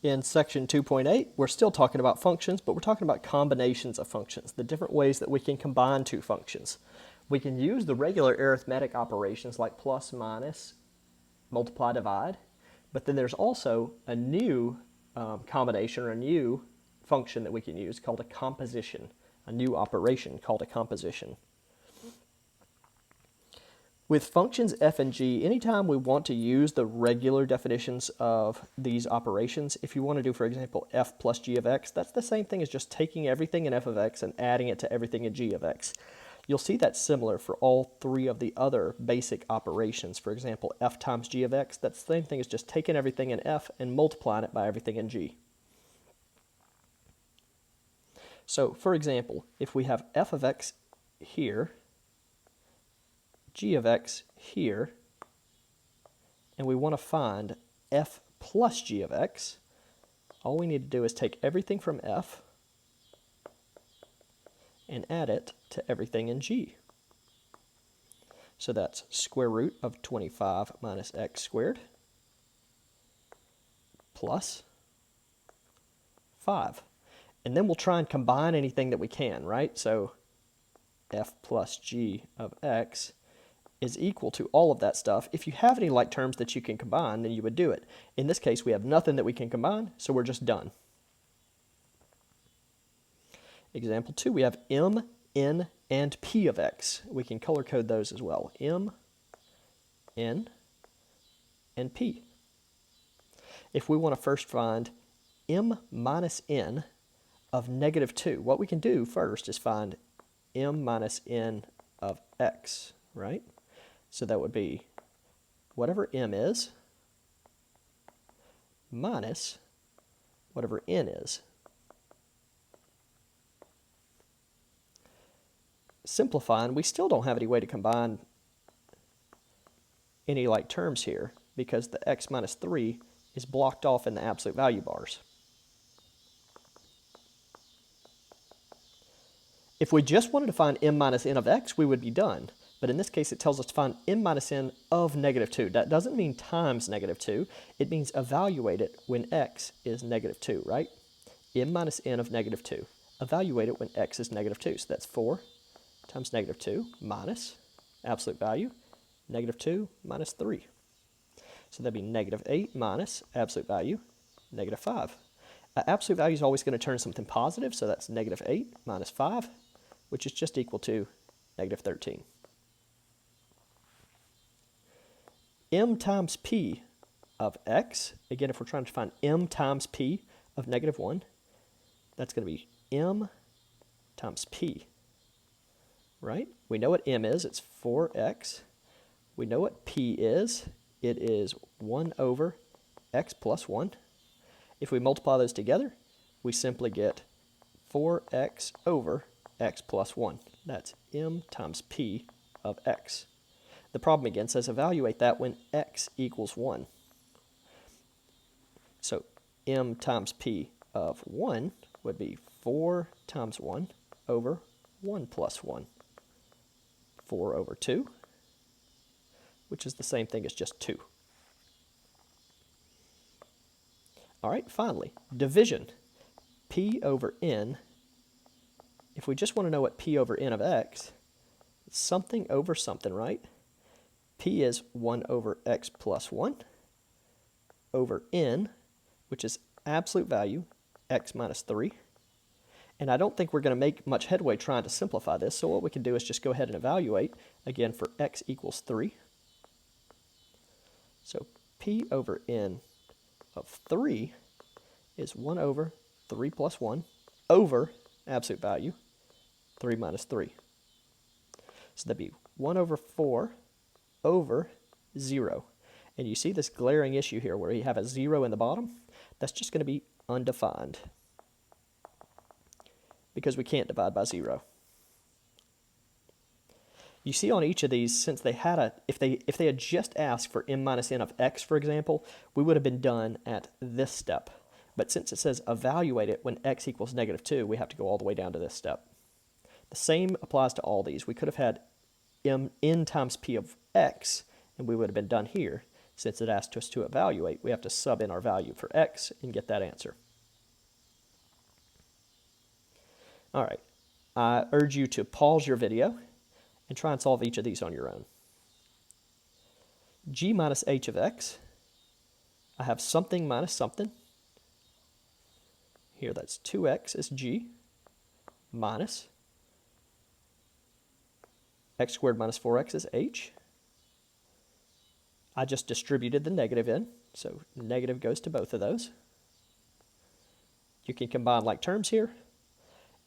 In section 2.8, we're still talking about functions, but we're talking about combinations of functions, the different ways that we can combine two functions. We can use the regular arithmetic operations like plus, minus, multiply, divide, but then there's also a new combination or a new function that we can use called a composition, a new operation called a composition. With functions f and g, anytime we want to use the regular definitions of these operations, if you want to do, for example, f plus g of x, that's the same thing as just taking everything in f of x and adding it to everything in g of x. You'll see that's similar for all three of the other basic operations. For example, f times g of x, that's the same thing as just taking everything in f and multiplying it by everything in g. So, for example, if we have f of x here, g of x here, and we want to find f plus g of x, all we need to do is take everything from f and add it to everything in g. So that's square root of 25 minus x squared plus 5. And then we'll try and combine anything that we can, right? So f plus g of x is equal to all of that stuff. If you have any like terms that you can combine, then you would do it. In this case, we have nothing that we can combine, so we're just done. Example 2, we have m, n, and p of x. We can color code those as well. M, n, and p. If we want to first find m minus n of negative 2, what we can do first is find m minus n of x, right? So that would be whatever m is minus whatever n is. Simplifying, we still don't have any way to combine any like terms here because the x minus 3 is blocked off in the absolute value bars. If we just wanted to find m minus n of x, we would be done. But in this case, it tells us to find m minus n of negative 2. That doesn't mean times negative 2. It means evaluate it when x is negative 2, right? M minus n of negative 2. Evaluate it when x is negative 2. So that's 4 times negative 2 minus absolute value, negative 2 minus 3. So that'd be negative 8 minus absolute value, negative 5. Absolute value is always going to turn something positive, so that's negative 8 minus 5, which is just equal to negative 13. M times p of x, again, if we're trying to find m times p of negative 1, that's going to be m times p, right? We know what m is, it's 4x. We know what p is, it is 1 over x plus 1. If we multiply those together, we simply get 4x over x plus 1. That's m times p of x. The problem again says evaluate that when x equals 1. So m times p of 1 would be 4 times 1 over 1 plus 1. 4 over 2, which is the same thing as just 2. All right, finally, division. P over n, if we just want to know what p over n of x, it's something over something, right? P is 1 over x plus 1 over n, which is absolute value, x minus 3. And I don't think we're going to make much headway trying to simplify this, so what we can do is just go ahead and evaluate, again, for x equals 3. So p over n of 3 is 1 over 3 plus 1 over absolute value, 3 minus 3. So that'd be 1 over 4 over 0. And you see this glaring issue here where you have a 0 in the bottom? That's just going to be undefined because we can't divide by 0. You see on each of these, since they had if they had just asked for m minus n of x, for example, we would have been done at this step. But since it says evaluate it when x equals negative 2, we have to go all the way down to this step. The same applies to all these. We could have had n times p of x, and we would have been done here. since it asked us to evaluate, we have to sub in our value for x and get that answer. All right, I urge you to pause your video and try and solve each of these on your own. G minus h of x, I have something minus something. Here that's 2x is g minus x squared minus 4x is h. I just distributed the negative in, so negative goes to both of those. You can combine like terms here.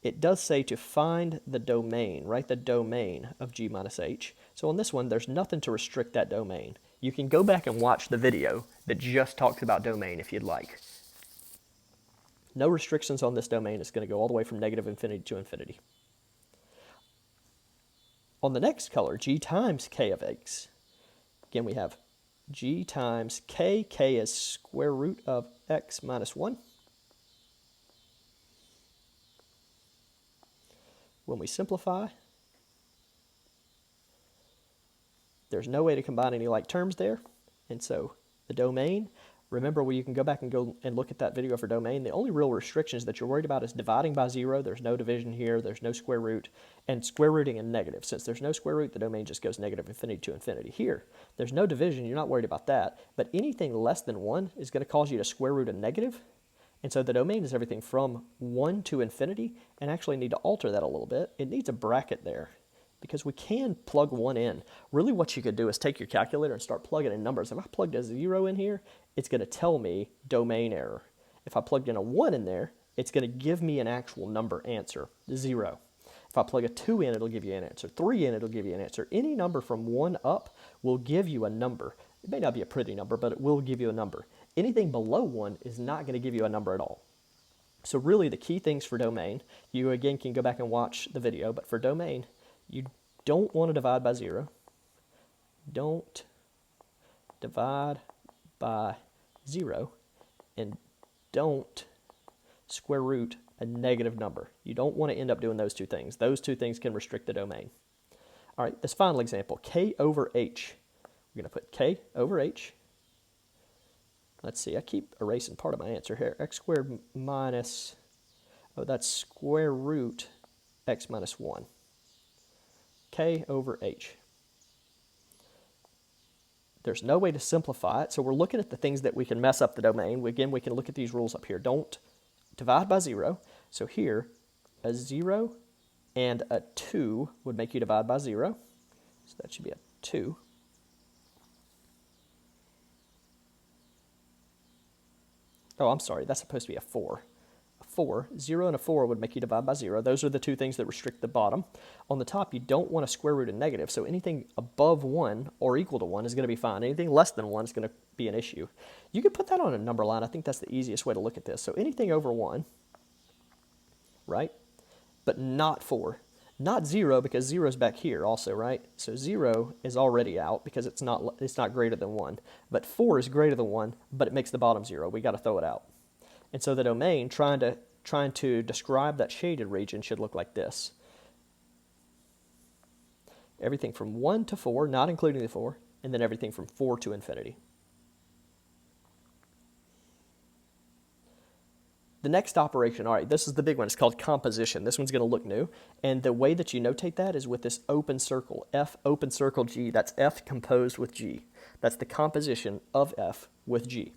It does say to find the domain, write the domain of g minus h. So on this one, there's nothing to restrict that domain. You can go back and watch the video that just talks about domain if you'd like. No restrictions on this domain. It's going to go all the way from negative infinity to infinity. On the next color, g times k of x. Again, we have g times k. K is square root of x minus 1. When we simplify, there's no way to combine any like terms there. And so the domain, remember where you can go back and look at that video for domain. The only real restrictions that you're worried about is dividing by 0. There's no division here. There's no square root. And square rooting and negative. Since there's no square root, the domain just goes negative infinity to infinity. Here, there's no division. You're not worried about that. But anything less than 1 is going to cause you to square root a negative. And so the domain is everything from 1 to infinity, and actually need to alter that a little bit. It needs a bracket there because we can plug 1 in. Really what you could do is take your calculator and start plugging in numbers. If I plugged a 0 in here, it's going to tell me domain error. If I plugged in a 1 in there, it's going to give me an actual number answer, 0. If I plug a 2 in, it'll give you an answer. 3 in, it'll give you an answer. Any number from 1 up will give you a number. It may not be a pretty number, but it will give you a number. Anything below 1 is not going to give you a number at all. So really the key things for domain, you again can go back and watch the video, but for domain, you don't want to divide by 0. Don't divide by 0, and don't square root a negative number. You don't want to end up doing those two things. Those two things can restrict the domain. All right, this final example, k over h. We're going to put k over h. Let's see, I keep erasing part of my answer here. X squared minus, that's square root x minus 1. K over h. There's no way to simplify it, so we're looking at the things that we can mess up the domain. Again, we can look at these rules up here. Don't divide by 0. So here, a 0 and a 2 would make you divide by 0. So that should be a 2. Oh, I'm sorry, that's supposed to be a 4. A 4, 0 and a 4 would make you divide by 0. Those are the two things that restrict the bottom. On the top, you don't want to square root a negative, so anything above 1 or equal to 1 is going to be fine. Anything less than 1 is going to be an issue. You could put that on a number line. I think that's the easiest way to look at this. So anything over 1, right? But not 4. Not 0, because 0 is back here also, right? So 0 is already out because it's not greater than 1. But 4 is greater than 1, but it makes the bottom 0. We got to throw it out. And so the domain, trying to describe that shaded region, should look like this. Everything from 1 to 4, not including the 4, and then everything from 4 to infinity. The next operation, all right, this is the big one. It's called composition. This one's going to look new. And the way that you notate that is with this open circle, F open circle G. That's F composed with G. That's the composition of F with G.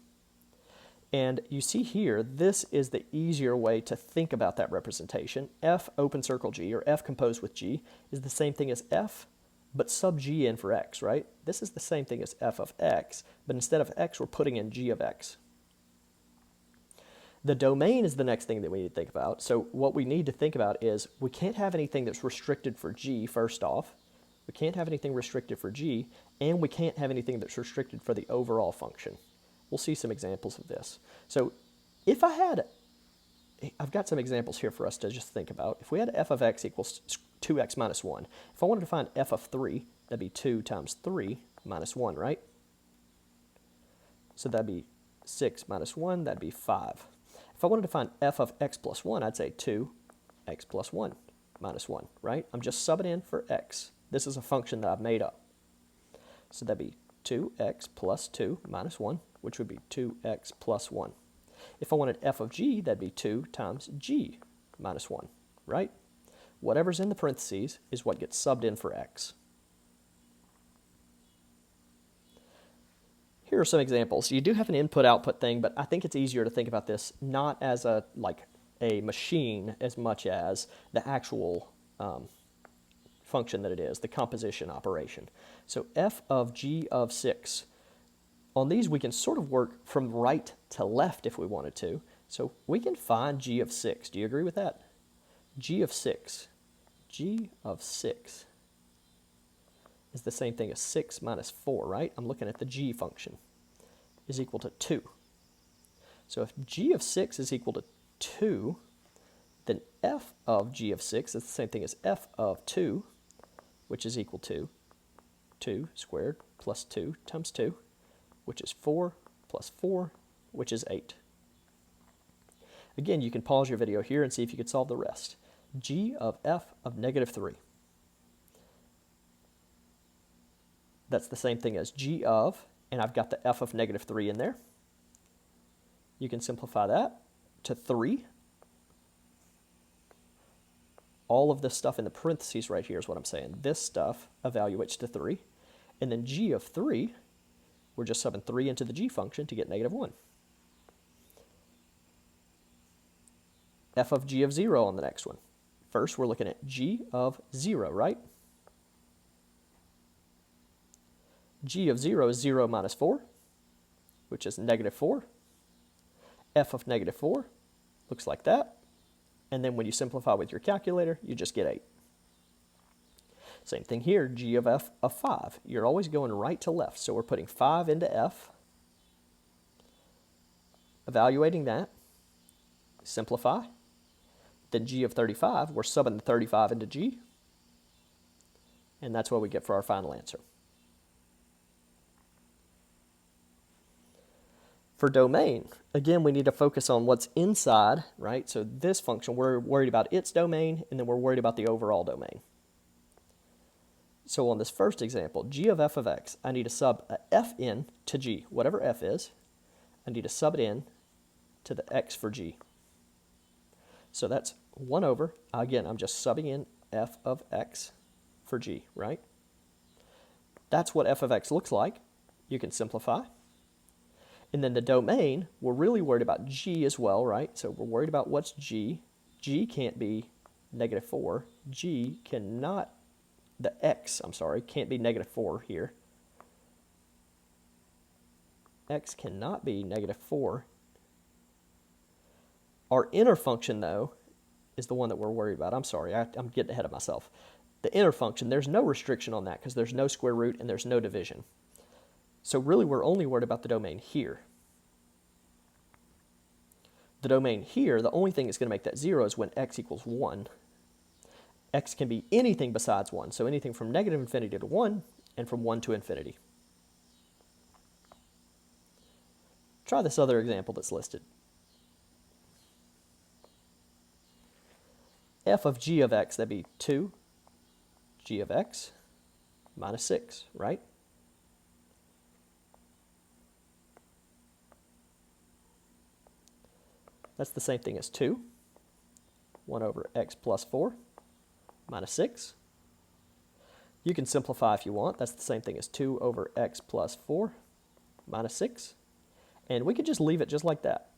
And you see here, this is the easier way to think about that representation. F open circle G, or F composed with G, is the same thing as F, but sub G in for X, right? This is the same thing as F of X, but instead of X, we're putting in G of X. The domain is the next thing that we need to think about. So what we need to think about is we can't have anything that's restricted for G, first off. We can't have anything restricted for G, and we can't have anything that's restricted for the overall function. We'll see some examples of this. So if I've got some examples here for us to just think about. If we had f of x equals 2x minus 1, if I wanted to find f of 3, that'd be 2 times 3 minus 1, right? So that'd be 6 minus 1, that'd be 5. If I wanted to find f of x plus 1, I'd say 2x plus 1 minus 1, right? I'm just subbing in for x. This is a function that I've made up. So that'd be 2x plus 2 minus 1, which would be 2x plus 1. If I wanted f of g, that'd be 2 times g minus 1, right? Whatever's in the parentheses is what gets subbed in for x. Here are some examples. You do have an input-output thing, but I think it's easier to think about this not as a machine as much as the actual function that it is, the composition operation. So f of g of 6. On these, we can sort of work from right to left if we wanted to. So we can find g of 6. Do you agree with that? G of 6. G of 6 is the same thing as 6 minus 4, right? I'm looking at the g function, is equal to 2. So if g of 6 is equal to 2, then f of g of 6 is the same thing as f of 2, which is equal to 2 squared plus 2 times 2, which is 4 plus 4, which is 8. Again, you can pause your video here and see if you could solve the rest. G of f of negative 3. That's the same thing as g of, and I've got the f of negative 3 in there. You can simplify that to 3. All of this stuff in the parentheses right here is what I'm saying. This stuff evaluates to 3. And then g of 3, we're just subbing 3 into the g function to get negative 1. F of g of 0 on the next one. First, we're looking at g of 0, right? G of 0 is 0 minus 4, which is negative 4. F of negative 4 looks like that. And then when you simplify with your calculator, you just get 8. Same thing here, g of f of 5. You're always going right to left, so we're putting 5 into f, evaluating that, simplify. Then g of 35, we're subbing the 35 into g, and that's what we get for our final answer. For domain, again, we need to focus on what's inside, right? So this function, we're worried about its domain, and then we're worried about the overall domain. So on this first example, g of f of x, I need to sub a f in to g, whatever f is. I need to sub it in to the x for g. So that's 1 over, again, I'm just subbing in f of x for g, right? That's what f of x looks like. You can simplify. And then the domain, we're really worried about g as well, right? So we're worried about what's g. G can't be negative 4. G cannot, the x, I'm sorry, can't be negative 4 here. X cannot be negative 4. Our inner function, though, is the one that we're worried about. I'm sorry, I'm getting ahead of myself. The inner function, there's no restriction on that because there's no square root and there's no division. So really, we're only worried about the domain here. The domain here, the only thing that's going to make that 0 is when x equals 1. X can be anything besides 1, so anything from negative infinity to 1 and from 1 to infinity. Try this other example that's listed. F of g of x, that'd be 2 g of x minus 6, right? That's the same thing as 2. 1 over x plus 4 minus 6. You can simplify if you want. That's the same thing as 2 over x plus 4 minus 6. And we could just leave it just like that.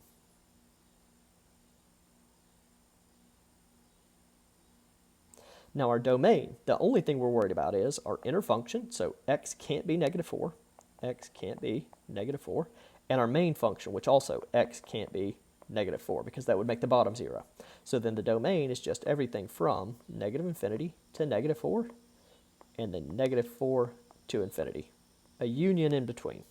Now our domain, the only thing we're worried about is our inner function. So x can't be negative 4. X can't be negative 4. And our main function, which also x can't be negative 4, because that would make the bottom 0. So then the domain is just everything from negative infinity to negative 4, and then negative 4 to infinity. A union in between.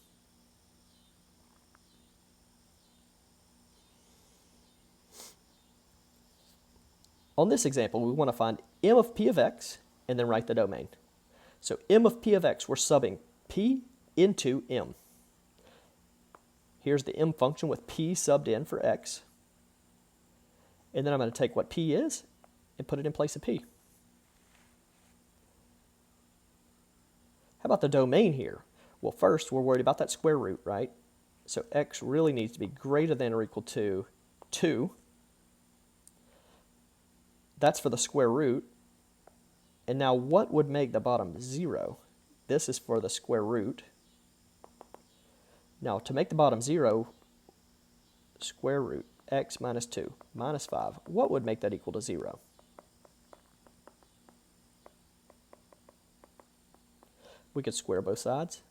On this example, we want to find m of p of x and then write the domain. So m of p of x, we're subbing p into m. Here's the m function with p subbed in for x. And then I'm going to take what p is and put it in place of p. How about the domain here? Well, first, we're worried about that square root, right? So x really needs to be greater than or equal to 2. That's for the square root. And now what would make the bottom 0? This is for the square root. Now, to make the bottom 0, square root x minus 2 minus 5, what would make that equal to 0? We could square both sides.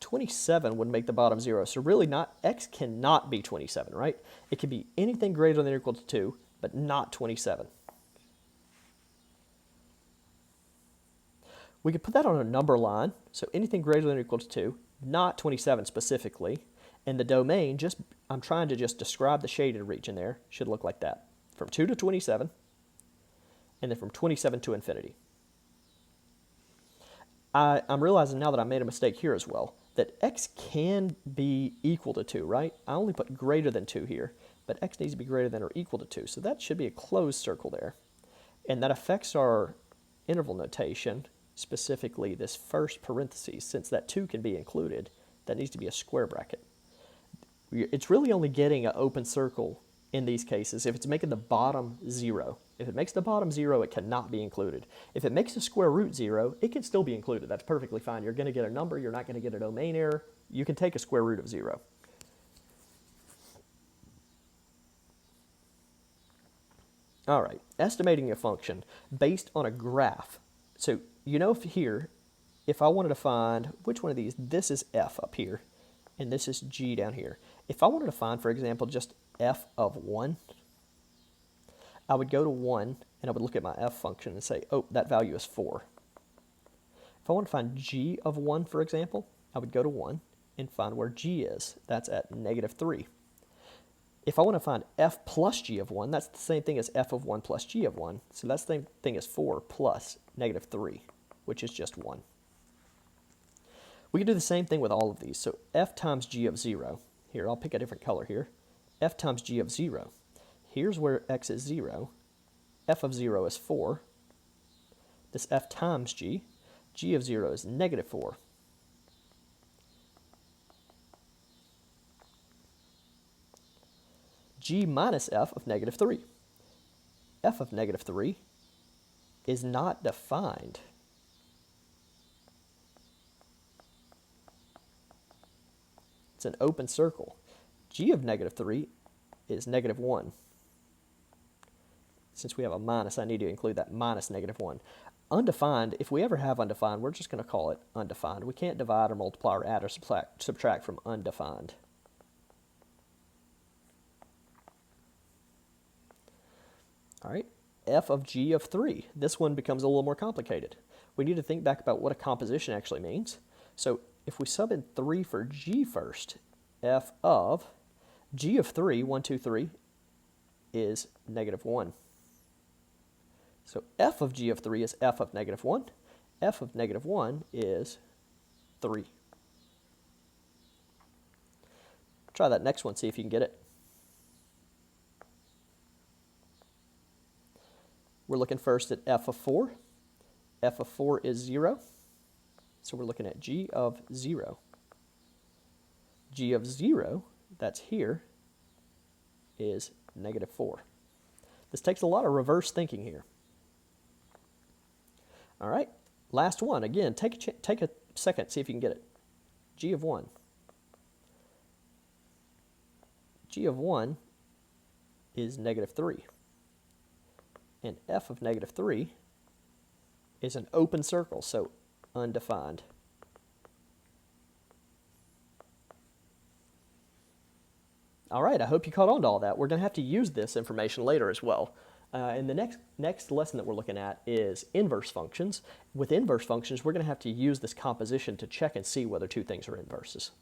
$27 would make the bottom 0. So really x cannot be 27, right? It can be anything greater than or equal to 2, but not 27. We could put that on a number line, so anything greater than or equal to 2, not 27 specifically, and the domain, I'm trying to just describe the shaded region there, should look like that. From 2 to 27, and then from 27 to infinity. I'm realizing now that I made a mistake here as well, that x can be equal to 2, right? I only put greater than 2 here, but x needs to be greater than or equal to 2, so that should be a closed circle there. And that affects our interval notation, specifically this first parenthesis. Since that 2 can be included, that needs to be a square bracket. It's really only getting an open circle in these cases if it's making the bottom 0. If it makes the bottom 0, it cannot be included. If it makes the square root 0, it can still be included. That's perfectly fine. You're going to get a number. You're not going to get a domain error. You can take a square root of 0. All right, estimating a function based on a graph. So you know if I wanted to find which one of these, this is f up here, and this is g down here. If I wanted to find, for example, just f of 1, I would go to 1, and I would look at my f function and say, oh, that value is 4. If I want to find g of 1, for example, I would go to 1 and find where g is. That's at -3. If I want to find f plus g of 1, that's the same thing as f of 1 plus g of 1. So that's the same thing as 4 plus -3, which is just 1. We can do the same thing with all of these. So f times g of 0. Here, I'll pick a different color here. F times g of 0. Here's where x is 0. F of 0 is 4. This f times g. G of 0 is -4. G minus f of -3. F of -3 is not defined. It's an open circle. G of -3 is -1. Since we have a minus, I need to include that minus -1. Undefined, if we ever have undefined, we're just going to call it undefined. We can't divide or multiply or add or subtract from undefined. All right, f of g of 3. This one becomes a little more complicated. We need to think back about what a composition actually means. So if we sub in 3 for g first, f of g of 3, 1, 2, 3, is -1. So f of g of 3 is f of -1. F of -1 is 3. Try that next one, see if you can get it. We're looking first at f of 4. F of 4 is 0. So we're looking at g of 0. G of 0, that's here, is -4. This takes a lot of reverse thinking here. All right, last one. Again, take a second, see if you can get it. G of 1. G of 1 is -3. And f of -3 is an open circle, so undefined. All right, I hope you caught on to all that. We're going to have to use this information later as well. And the next lesson that we're looking at is inverse functions. With inverse functions, we're going to have to use this composition to check and see whether two things are inverses.